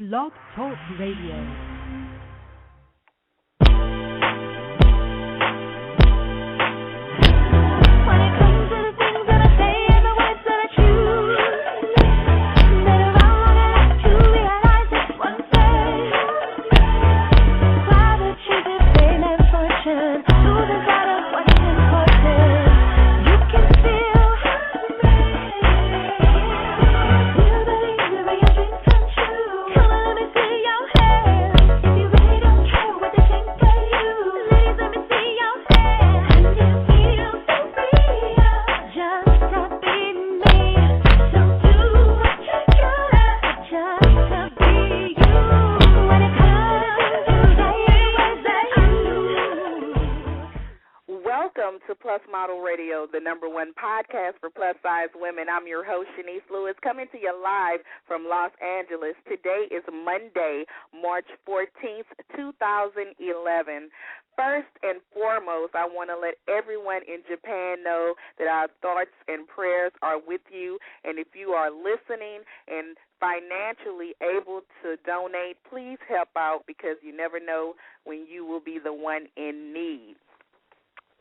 Blog Talk Radio. The number one podcast for plus-size women. I'm your host, Shanice Lewis, coming to you live from Los Angeles. Today is Monday, March 14th, 2011. First and foremost, I want to let everyone in Japan know that our thoughts and prayers are with you, and if you are listening and financially able to donate, please help out because you never know when you will be the one in need.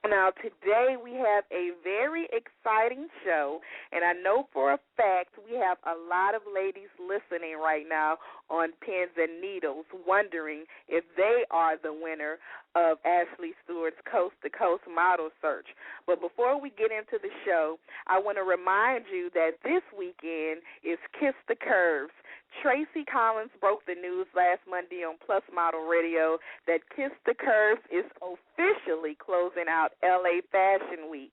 Now, today we have a very exciting show, and I know for a fact we have a lot of ladies listening right now on Pins and Needles wondering if they are the winner of Ashley Stewart's Coast to Coast Model Search. But before we get into the show, I want to remind you that this weekend is Kiss the Curves. Tracy Collins broke the news last Monday on Plus Model Radio that Kiss the Curves is officially closing out LA Fashion Week.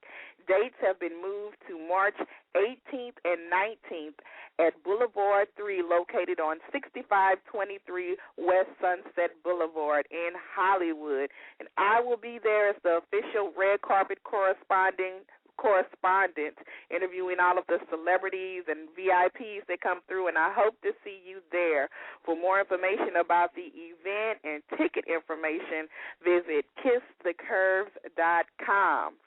Dates have been moved to March 18th and 19th at Boulevard 3, located on 6523 West Sunset Boulevard in Hollywood. And I will be there as the official red carpet correspondent interviewing all of the celebrities and VIPs that come through, and I hope to see you there. For more information about the event and ticket information, visit kissthecurves.com.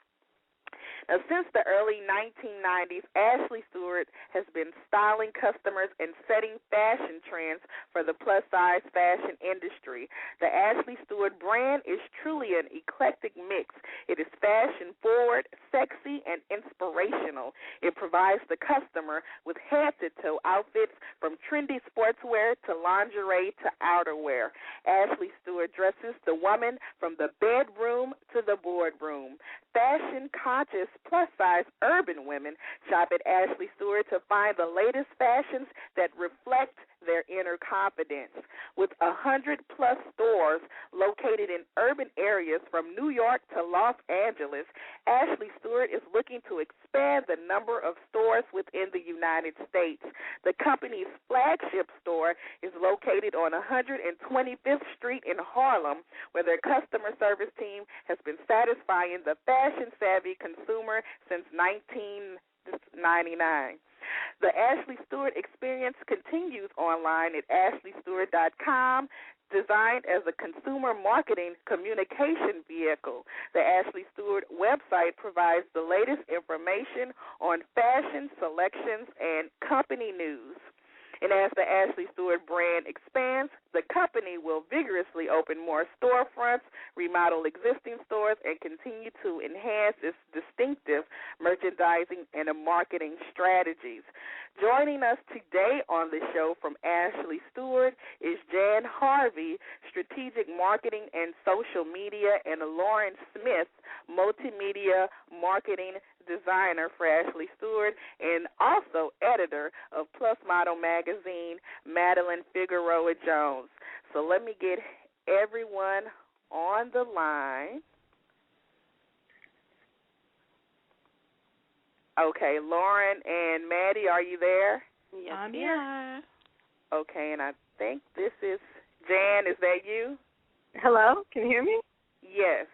Now, since the early 1990s, Ashley Stewart has been styling customers and setting fashion trends for the plus-size fashion industry. The Ashley Stewart brand is truly an eclectic mix. It is fashion-forward, sexy, and inspirational. It provides the customer with head-to-toe outfits from trendy sportswear to lingerie to outerwear. Ashley Stewart dresses the woman from the bedroom to the boardroom. Fashion-conscious, plus-size urban women shop at Ashley Stewart to find the latest fashions that reflect their inner confidence. With 100-plus stores located in urban areas from New York to Los Angeles, Ashley Stewart is looking to expand the number of stores within the United States. The company's flagship store is located on 125th Street in Harlem, where their customer service team has been satisfying the fashion-savvy consumer since 1999. The Ashley Stewart experience continues online at ashleystewart.com, designed as a consumer marketing communication vehicle. The Ashley Stewart website provides the latest information on fashion, selections, and company news. And as the Ashley Stewart brand expands, the company will vigorously open more storefronts, remodel existing stores, and continue to enhance its distinctive merchandising and marketing strategies. Joining us today on the show from Ashley Stewart is Jan Harvey, Strategic Marketing and Social Media, and Lauren Smith, Multimedia Marketing Designer for Ashley Stewart, and also editor of Plus Model Magazine, Madeline Figueroa Jones. So let me get everyone on the line. Okay, Lauren and Maddie, are you there? Yes, I'm here. Okay, and I think this is Jan. Is that you? Hello, can you hear me? Yes.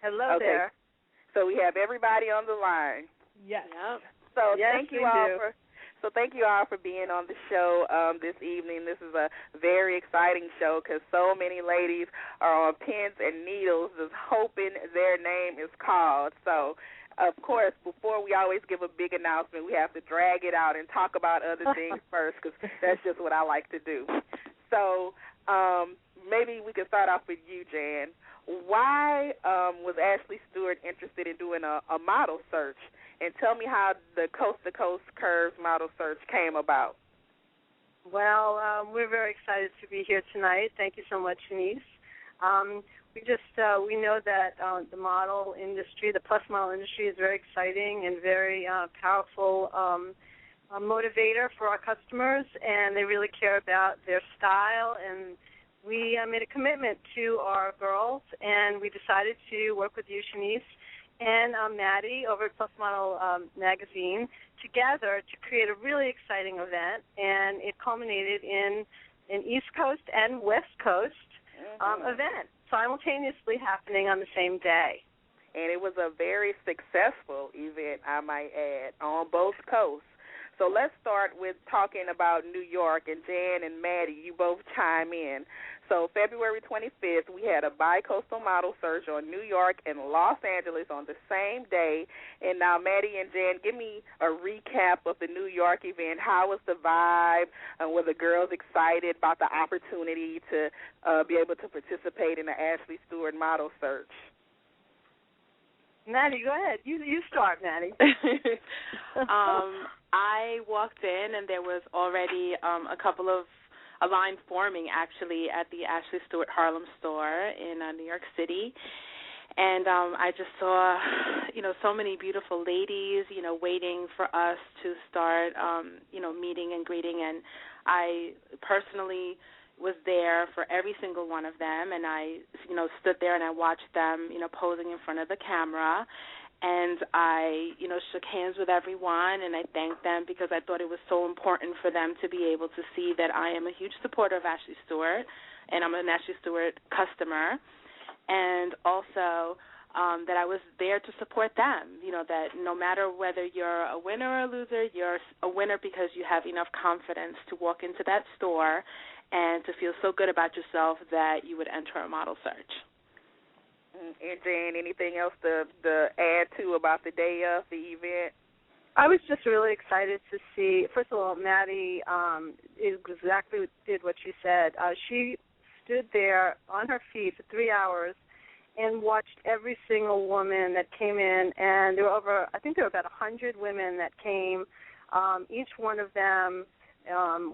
Hello there. So we have everybody on the line. Yes. Yep. So yes, thank you all for being on the show this evening. This is a very exciting show because so many ladies are on Pins and Needles just hoping their name is called. So of course, before we always give a big announcement, we have to drag it out and talk about other things first because that's just what I like to do. So maybe we could start off with you, Jan. Why was Ashley Stewart interested in doing a model search? And tell me how the Coast to Coast Curves model search came about. Well, we're very excited to be here tonight. Thank you so much, Shanice. We know that the model industry, the plus model industry, is very exciting and very powerful motivator for our customers, and they really care about their style. And we made a commitment to our girls, and we decided to work with you, Shanice, and Maddie over at Plus Model Magazine together to create a really exciting event, and it culminated in an East Coast and West Coast event simultaneously happening on the same day. And it was a very successful event, I might add, on both coasts. So let's start with talking about New York, and Jan and Maddie, you both chime in. So February 25th, we had a bi-coastal model search on New York and Los Angeles on the same day. And now, Maddie and Jan, give me a recap of the New York event. How was the vibe? Were the girls excited about the opportunity to be able to participate in the Ashley Stewart model search? Maddie, go ahead. You start, Maddie. I walked in, and there was already a line forming, actually, at the Ashley Stewart Harlem store in New York City. And I just saw, so many beautiful ladies, waiting for us to start, meeting and greeting. And I personally was there for every single one of them, and I, stood there and I watched them, posing in front of the camera. And I, shook hands with everyone, and I thanked them because I thought it was so important for them to be able to see that I am a huge supporter of Ashley Stewart, and I'm an Ashley Stewart customer, and also that I was there to support them, that no matter whether you're a winner or a loser, you're a winner because you have enough confidence to walk into that store and to feel so good about yourself that you would enter a model search. And Jan, anything else to add to about the day of the event? I was just really excited to see, first of all, Maddie exactly did what she said. She stood there on her feet for 3 hours and watched every single woman that came in, and there were about 100 women that came, each one of them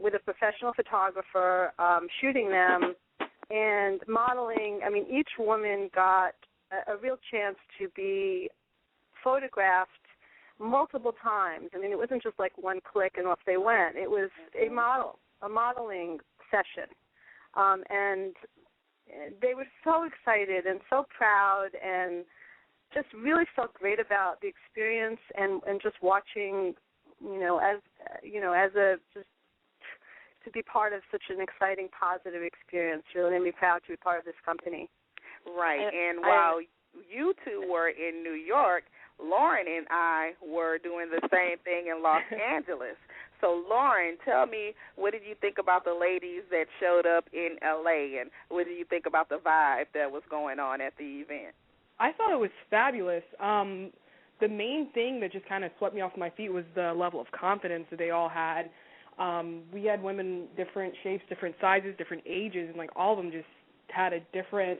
with a professional photographer shooting them and modeling. I mean, each woman got a real chance to be photographed multiple times. I mean, it wasn't just like one click and off they went. It was a modeling session. And they were so excited and so proud and just really felt great about the experience and just watching, to be part of such an exciting, positive experience. Really made me proud to be part of this company. Right, and while you two were in New York, Lauren and I were doing the same thing in Los Angeles. So, Lauren, tell me, what did you think about the ladies that showed up in L.A., and what did you think about the vibe that was going on at the event? I thought it was fabulous. The main thing that just kind of swept me off my feet was the level of confidence that they all had. We had women different shapes, different sizes, different ages, and, all of them just had a different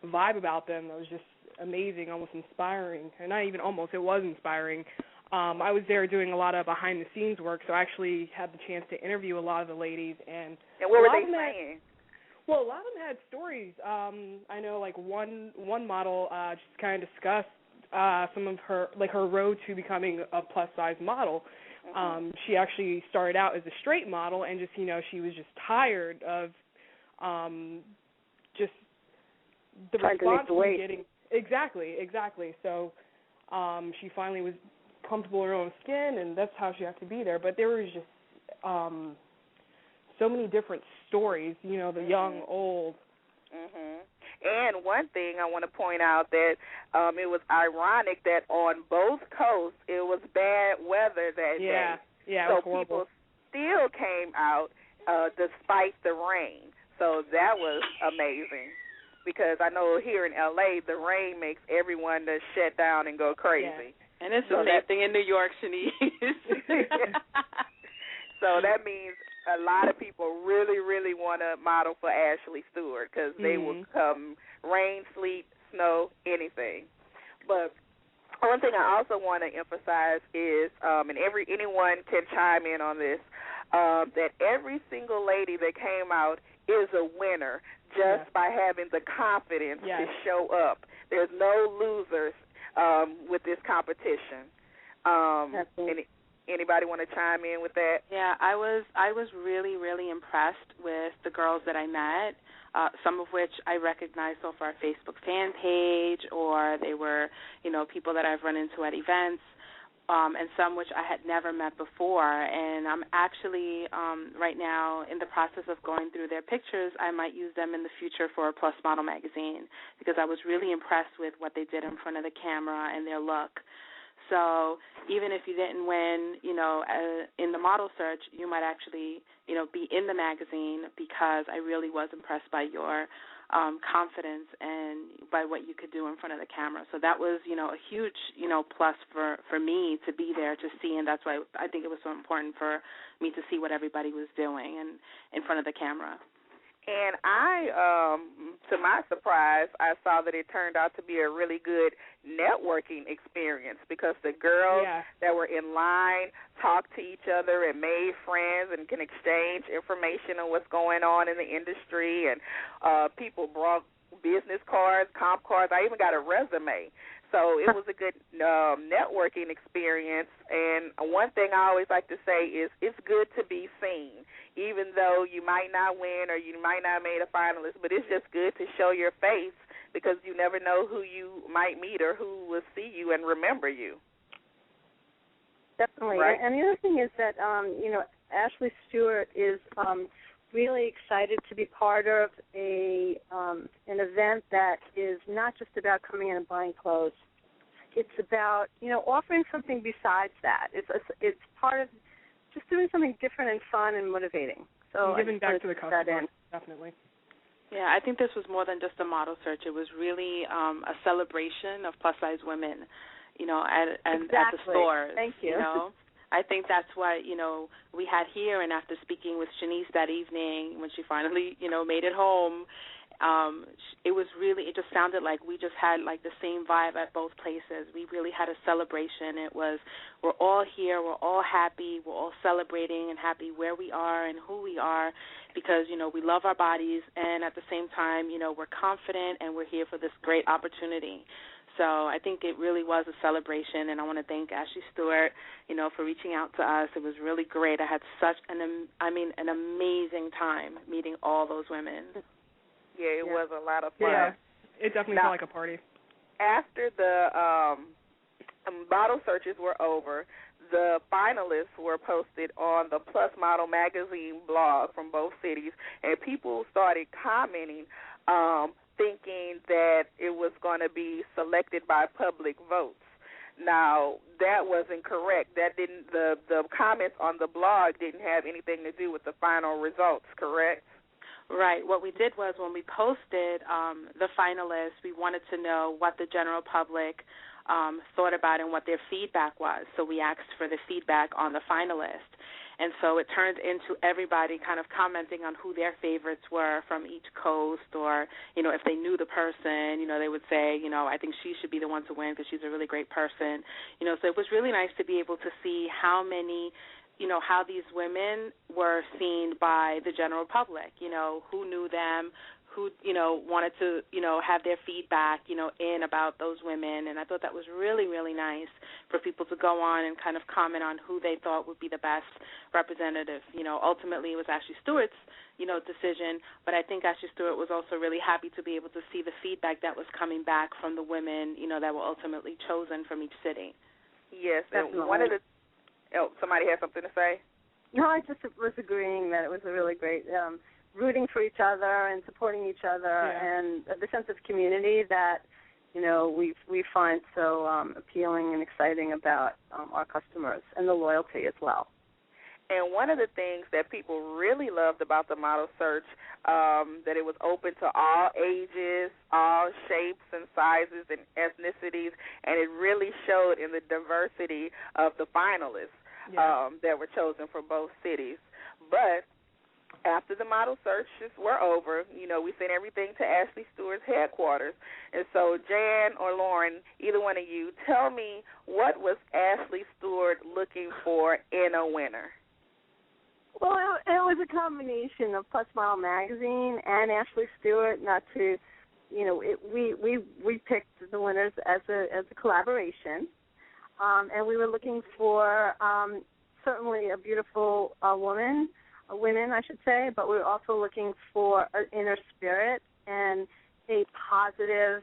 vibe about them that was just amazing, almost inspiring. And not even almost, it was inspiring. I was there doing a lot of behind-the-scenes work, so I actually had the chance to interview a lot of the ladies. And what were they saying? A lot of them had stories. I know, one model just kind of discussed some of her, her road to becoming a plus-size model. She actually started out as a straight model and just, she was just tired of just the response she was getting. Exactly. So she finally was comfortable in her own skin, and that's how she had to be there. But there was just so many different stories, the young, old. And one thing I want to point out that it was ironic that on both coasts it was bad weather that day. Yeah, so it was horrible. People still came out despite the rain. So that was amazing. Because I know here in L.A., the rain makes everyone to shut down and go crazy. Yeah. And it's the same thing in New York, Shanice. So that means a lot of people really, really want to model for Ashley Stewart because they will come rain, sleet, snow, anything. But one thing I also want to emphasize is, and anyone can chime in on this, that every single lady that came out is a winner just by having the confidence to show up. There's no losers with this competition. Anybody want to chime in with that? Yeah, I was really, really impressed with the girls that I met. Some of which I recognized off our Facebook fan page, or they were, people that I've run into at events, and some which I had never met before. And I'm actually right now in the process of going through their pictures. I might use them in the future for a Plus Model magazine because I was really impressed with what they did in front of the camera and their look. So even if you didn't win, in the model search, you might actually, be in the magazine because I really was impressed by your confidence and by what you could do in front of the camera. So that was, a huge, plus for me to be there to see, and that's why I think it was so important for me to see what everybody was doing and in front of the camera. And I, to my surprise, I saw that it turned out to be a really good networking experience because the girls that were in line talked to each other and made friends and can exchange information on what's going on in the industry. And people brought business cards, comp cards. I even got a resume. So it was a good networking experience. And one thing I always like to say is it's good to be seen, even though you might not win or you might not made a finalist, but it's just good to show your face because you never know who you might meet or who will see you and remember you. Definitely. Right? And the other thing is that, Ashley Stewart is really excited to be part of an event that is not just about coming in and buying clothes. It's about, offering something besides that. It's part of just doing something different and fun and motivating. So giving back to the customer, definitely. Yeah, I think this was more than just a model search. It was really a celebration of plus-size women, at the stores. Thank you. I think that's what, we had here, and after speaking with Shanice that evening when she finally, made it home, it just sounded like we just had like the same vibe at both places. We really had a celebration. It was, we're all here, we're all happy, we're all celebrating and happy where we are and who we are because, we love our bodies, and at the same time, we're confident and we're here for this great opportunity. So I think it really was a celebration, and I want to thank Ashley Stewart, for reaching out to us. It was really great. I had such an amazing time meeting all those women. Yeah, it was a lot of fun. Yeah, it definitely felt like a party. After the model searches were over, the finalists were posted on the Plus Model magazine blog from both cities, and people started commenting, thinking that it was going to be selected by public votes. Now, that wasn't correct. That didn't. The comments on the blog didn't have anything to do with the final results, correct? Right. What we did was when we posted the finalists, we wanted to know what the general public thought about and what their feedback was. So we asked for the feedback on the finalists. And so it turned into everybody kind of commenting on who their favorites were from each coast, or, if they knew the person, they would say, I think she should be the one to win because she's a really great person. So it was really nice to be able to see how many, how these women were seen by the general public, who knew them, who, wanted to, have their feedback, in about those women. And I thought that was really, really nice for people to go on and kind of comment on who they thought would be the best representative. Ultimately it was Ashley Stewart's, decision, but I think Ashley Stewart was also really happy to be able to see the feedback that was coming back from the women, that were ultimately chosen from each city. Yes, and one of the somebody has something to say? No, I just was agreeing that it was a really great rooting for each other and supporting each other, and the sense of community that we find so appealing and exciting about our customers, and the loyalty as well. And one of the things that people really loved about the model search, that it was open to all ages, all shapes and sizes and ethnicities, and it really showed in the diversity of the finalists that were chosen for both cities. But after the model searches were over, we sent everything to Ashley Stewart's headquarters. And so, Jan or Lauren, either one of you, tell me, what was Ashley Stewart looking for in a winner? Well, it was a combination of Plus Model Magazine and Ashley Stewart. Not to, we picked the winners as a collaboration, and we were looking for certainly a beautiful women, I should say, but we were also looking for an inner spirit and a positive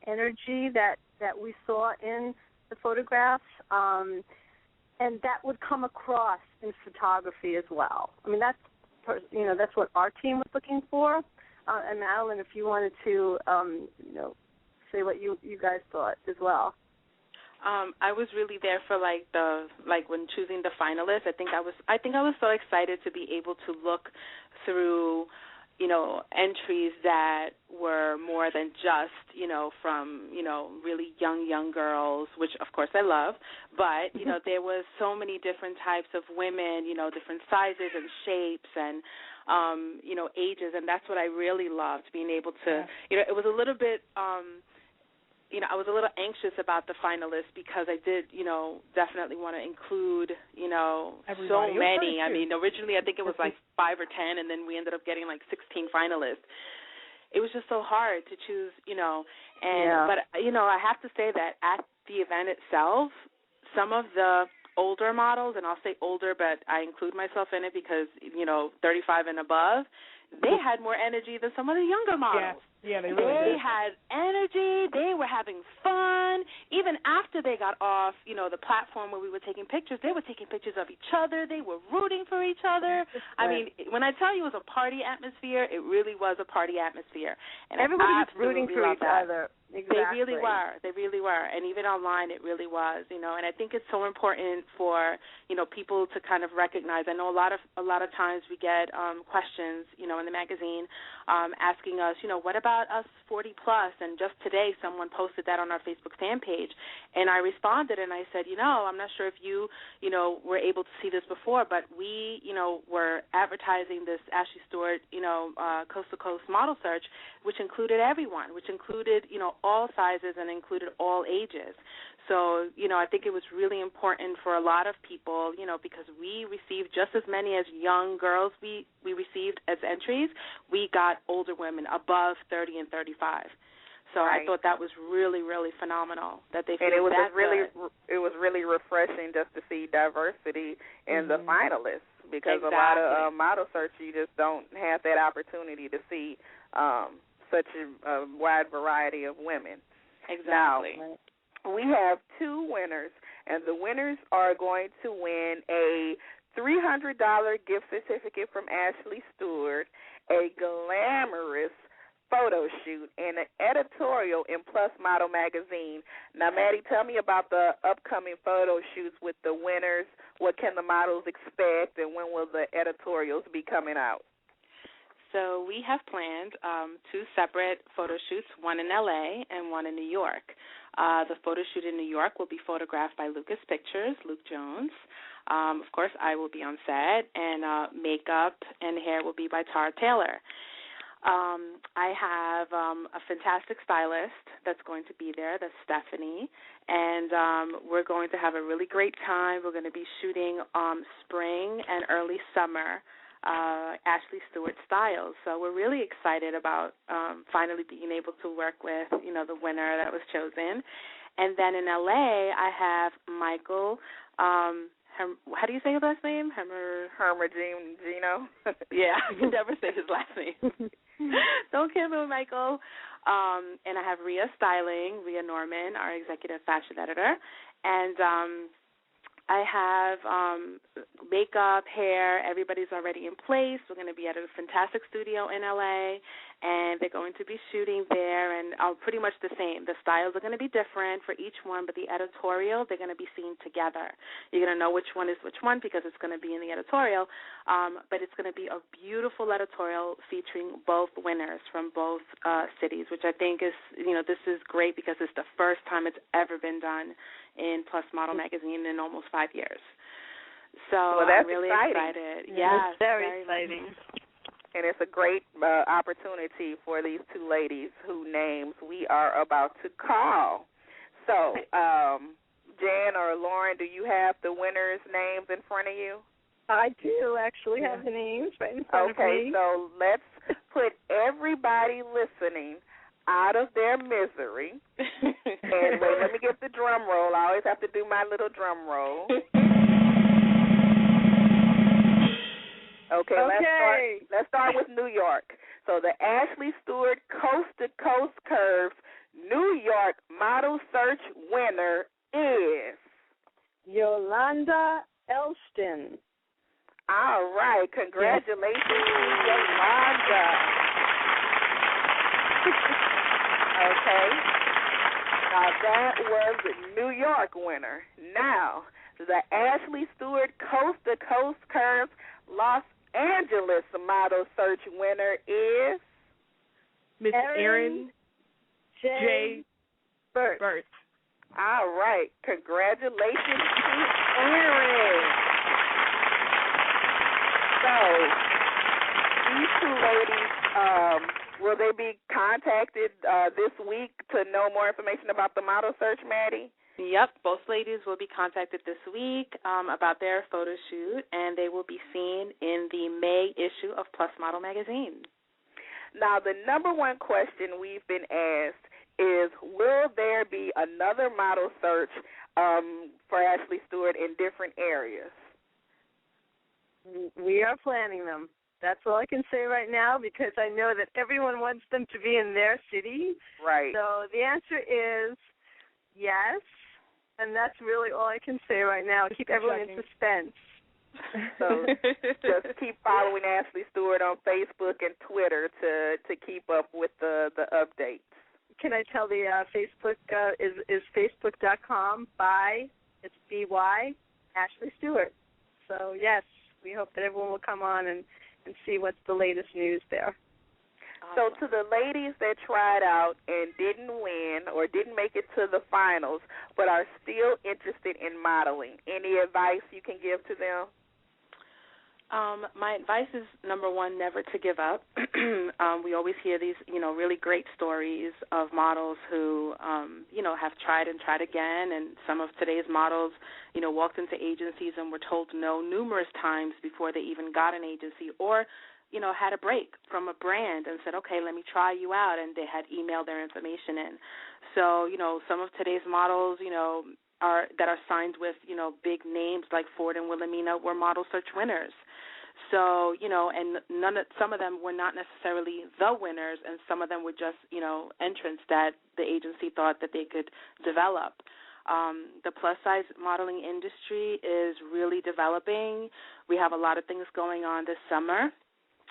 energy that we saw in the photographs. And that would come across in photography as well. I mean, that's what our team was looking for. And Madeline, if you wanted to, say what you guys thought as well. I was really there for when choosing the finalists. I think I was so excited to be able to look through, entries that were more than just, from, really young girls, which of course I love, but, there was so many different types of women, different sizes and shapes and, ages, and that's what I really loved, being able to, it was a little bit, I was a little anxious about the finalists because I did, definitely want to include, everybody. So many. I mean, originally I think it was like 5 or 10, and then we ended up getting like 16 finalists. It was just so hard to choose, but, I have to say that at the event itself, some of the older models, and I'll say older, but I include myself in it because, 35 and above, they had more energy than some of the younger models. Yeah, they really did. Had energy. They were having fun. Even after they got off, the platform where we were taking pictures, they were taking pictures of each other. They were rooting for each other. I mean, when I tell you it was a party atmosphere, it really was a party atmosphere. And everybody was rooting for each other. Exactly. They really were. And even online, it really was, and I think it's so important for, people to kind of recognize. I know a lot of times we get questions, in the magazine asking us, what about us 40 plus? And just today someone posted that on our Facebook fan page, and I responded and I said, I'm not sure if you, were able to see this before, but we, were advertising this Ashley Stewart, coast to coast model search, which included everyone, which included, all sizes and included all ages. So, I think it was really important for a lot of people, because we received just as many as young girls we received as entries. We got older women above 30 and 35. So right. I thought that was really, really phenomenal that they feel and it was that good. It was really refreshing just to see diversity in the finalists, because exactly. a lot of model search, you just don't have that opportunity to see such a wide variety of women. Exactly. Now, we have 2 winners, and the winners are going to win a $300 gift certificate from Ashley Stewart, a glamorous photo shoot, and an editorial in Plus Model Magazine. Now, Maddie, tell me about the upcoming photo shoots with the winners. What can the models expect, and when will the editorials be coming out? So we have planned 2 separate photo shoots, one in L.A. and one in New York. The photo shoot in New York will be photographed by Lucas Pictures, Luke Jones. Of course, I will be on set, and makeup and hair will be by Tara Taylor. I have a fantastic stylist that's going to be there. That's Stephanie, and we're going to have a really great time. We're going to be shooting spring and early summer Ashley Stewart styles. So we're really excited about finally being able to work with, the winner that was chosen. And then in L.A., I have Michael, how do you say his last name? Hermagino. Yeah, I can never say his last name. Don't kill me, Michael. And I have Rhea Norman, our executive fashion editor. And I have makeup, hair, everybody's already in place. We're going to be at a fantastic studio in L.A., and they're going to be shooting there, and pretty much the same. The styles are going to be different for each one, but the editorial, they're going to be seen together. You're going to know which one is which one because it's going to be in the editorial, but it's going to be a beautiful editorial featuring both winners from both cities, which I think is, this is great because it's the first time it's ever been done in Plus Model Magazine in almost 5 years. So that's I'm really excited. Yeah, it's very exciting. And it's a great opportunity for these two ladies whose names we are about to call. So, Jan or Lauren, do you have the winners' names in front of you? I do actually have the names right in front of me. Okay, so let's put everybody listening out of their misery. And wait, let me get the drum roll. I always have to do my little drum roll. Okay, let's start with New York. So the Ashley Stewart Coast to Coast Curves New York Model Search winner is Yolanda Elston. All right, congratulations to Yolanda. Okay, now that was the New York winner. Now, the Ashley Stewart Coast to Coast Curves Los Angeles Model Search winner is Miss Erin J. Burt. All right. Congratulations to Erin. So, these two ladies, will they be contacted this week to know more information about the model search, Maddie? Yep, both ladies will be contacted this week about their photo shoot, and they will be seen in the May issue of Plus Model magazine. Now, the number one question we've been asked is, will there be another model search for Ashley Stewart in different areas? We are planning them. That's all I can say right now, because I know that everyone wants them to be in their city. Right. So the answer is yes. And that's really all I can say right now. Keep everyone in suspense. So just keep following Ashley Stewart on Facebook and Twitter to keep up with the updates. Can I tell the Facebook is facebook.com it's B-Y, Ashley Stewart. So, yes, we hope that everyone will come on and see what's the latest news there. So to the ladies that tried out and didn't win or didn't make it to the finals but are still interested in modeling, any advice you can give to them? My advice is, number one, never to give up. We always hear these, really great stories of models who, have tried and tried again, and some of today's models, walked into agencies and were told no numerous times before they even got an agency, or had a break from a brand and said, okay, let me try you out, and they had emailed their information in. So, some of today's models, that are signed with, big names like Ford and Wilhelmina were model search winners. So, and some of them were not necessarily the winners, and some of them were just, entrants that the agency thought that they could develop. The plus-size modeling industry is really developing. We have a lot of things going on this summer.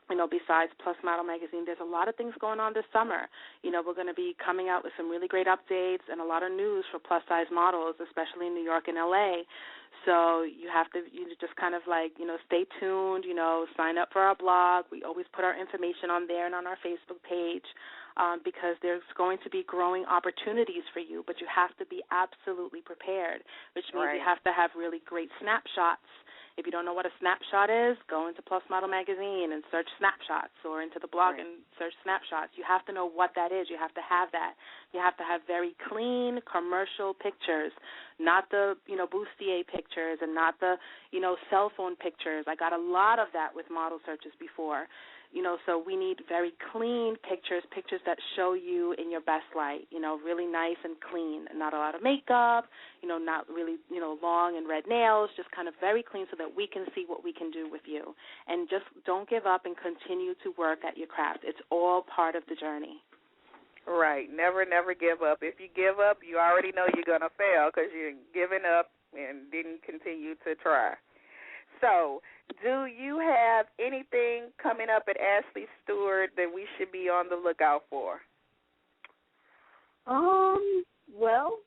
Besides Plus Model Magazine, there's a lot of things going on this summer. We're going to be coming out with some really great updates and a lot of news for plus-size models, especially in New York and L.A. So you have to just kind of stay tuned, sign up for our blog. We always put our information on there and on our Facebook page because there's going to be growing opportunities for you, but you have to be absolutely prepared, which means you have to have really great snapshots. If you don't know what a snapshot is, go into Plus Model Magazine and search snapshots, or into the blog and search snapshots. You have to know what that is. You have to have that. You have to have very clean commercial pictures, not the, bustier pictures and not the, cell phone pictures. I got a lot of that with model searches before. So we need very clean pictures that show you in your best light, really nice and clean, and not a lot of makeup, not really, long and red nails, just kind of very clean so that we can see what we can do with you. And just don't give up and continue to work at your craft. It's all part of the journey. Right. Never give up. If you give up, you already know you're going to fail because you're giving up and didn't continue to try. So, do you have anything coming up at Ashley Stewart that we should be on the lookout for? Well,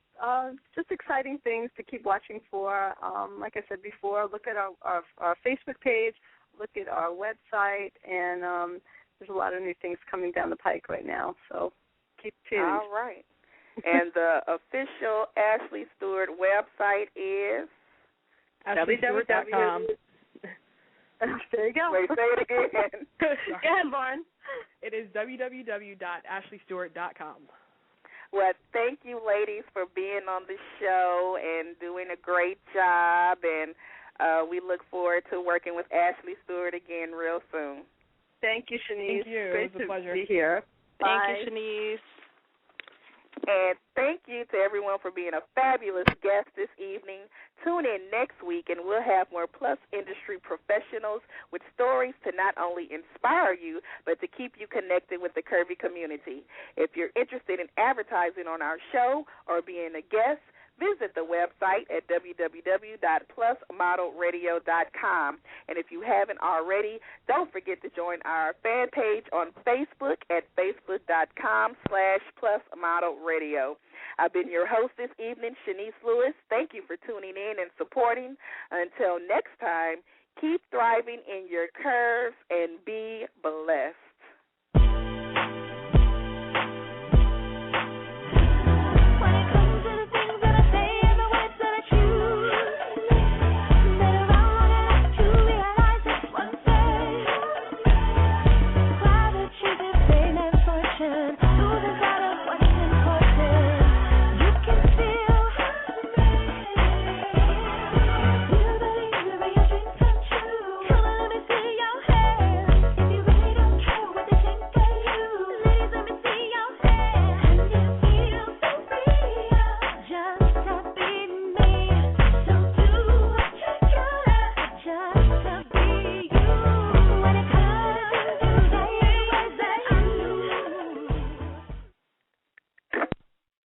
just exciting things to keep watching for. Like I said before, look at our Facebook page, look at our website, and there's a lot of new things coming down the pike right now, so keep tuned. All right. And the official Ashley Stewart website is? AshleyStewart.com. There you go. Wait, say it again. Go ahead, Lauren. It is www.AshleyStewart.com. Well, thank you, ladies, for being on the show and doing a great job. And we look forward to working with Ashley Stewart again real soon. Thank you, Shanice. Thank you. Great it was a pleasure. to be here. Thank Bye. you, Shanice. And thank you to everyone for being a fabulous guest this evening. Tune in next week, and we'll have more Plus industry professionals with stories to not only inspire you, but to keep you connected with the Curvy community. If you're interested in advertising on our show or being a guest, visit the website at www.plusmodelradio.com. And if you haven't already, don't forget to join our fan page on Facebook at facebook.com/plusmodelradio. I've been your host this evening, Shanice Lewis. Thank you for tuning in and supporting. Until next time, keep thriving in your curves and be blessed.